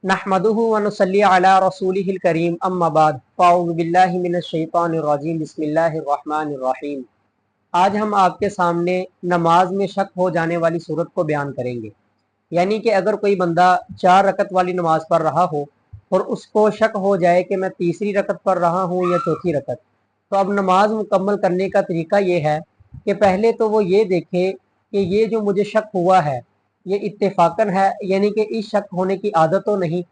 नहमदुहु व नुसल्ली अला रसूलिहिल करीम अम्मा बाद फ़अऊज़ु बिल्लाहि मिनश शैतानिर रजीम बिस्मिल्लाहिर रहमानिर रहीम। आज हम आपके सामने नमाज में शक हो जाने वाली सूरत को बयान करेंगे। यानी कि अगर कोई बंदा 4 रकत वाली नमाज पढ़ रहा हो और उसको शक हो जाए कि मैं तीसरी रकत पढ़ रहा हूँ या चौथी रकत, तो अब नमाज मुकम्मल करने का तरीका ये है कि पहले तो वो ये देखे कि ये जो मुझे शक हुआ है ये इत्तेफाकन है, यानी कि इस शक होने की आदत तो नहीं।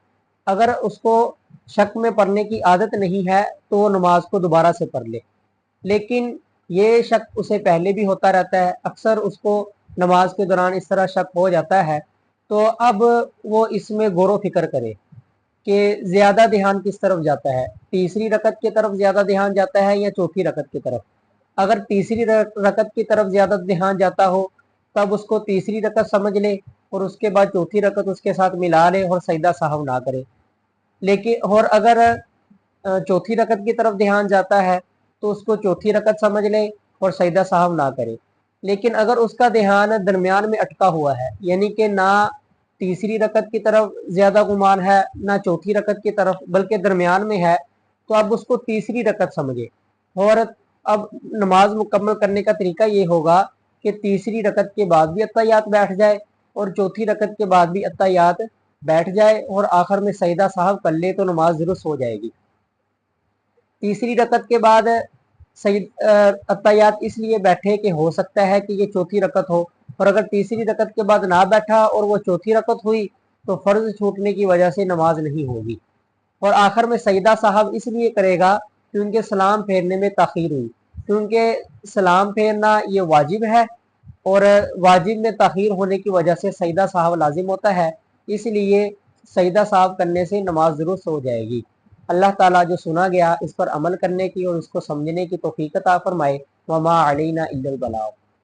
अगर उसको शक में पढ़ने की आदत नहीं है तो वो नमाज को दोबारा से पढ़ ले। लेकिन ये शक उसे पहले भी होता रहता है, अक्सर उसको नमाज के दौरान इस तरह शक हो जाता है, तो अब वो इसमें गौर फिक्र करे कि ज़्यादा ध्यान किस तरफ जाता है, तीसरी रकत की तरफ ज़्यादा ध्यान जाता है या चौथी रकत की तरफ। अगर तीसरी रकत की तरफ ज़्यादा ध्यान जाता हो तब उसको तीसरी रकत समझ ले और उसके बाद चौथी रकत उसके साथ मिला ले और सजदा साहव ना करे। लेकिन और अगर चौथी रकत की तरफ ध्यान जाता है तो उसको चौथी रकत समझ ले और सजदा साहव ना करे। लेकिन अगर उसका ध्यान दरमियान में अटका हुआ है, यानी कि ना तीसरी रकत की तरफ ज़्यादा गुमान है ना चौथी रकत की तरफ, बल्कि दरमियान में है, तो अब उसको तीसरी रकत समझे। और अब नमाज मुकम्मल करने का तरीका ये होगा कि तीसरी रकत के बाद भी अत्तहियात बैठ जाए और चौथी रकत के बाद भी अत्तहियात बैठ जाए और आखिर में सजदा साहब कर ले तो नमाज दुरुस्त हो जाएगी। तीसरी रकत के बाद अत्तहियात इसलिए बैठे कि हो सकता है कि ये चौथी रकत हो, और अगर तीसरी रकत के बाद ना बैठा और वो चौथी रकत हुई तो फ़र्ज छूटने की वजह से नमाज नहीं होगी। और आखिर में सजदा साहब इसलिए करेगा क्योंकि सलाम फेरने में ताख़ीर हुई, क्योंकि सलाम फेरना ये वाजिब है और वाजिब में ताख़ीर होने की वजह से सजदा साहब लाजिम होता है, इसलिए सजदा साहब करने से नमाज दुरुस्त हो जाएगी। अल्लाह ताला जो सुना गया इस पर अमल करने की और इसको समझने की तौफीक अता फरमाए। वमा अलैना इल्लल बलाग।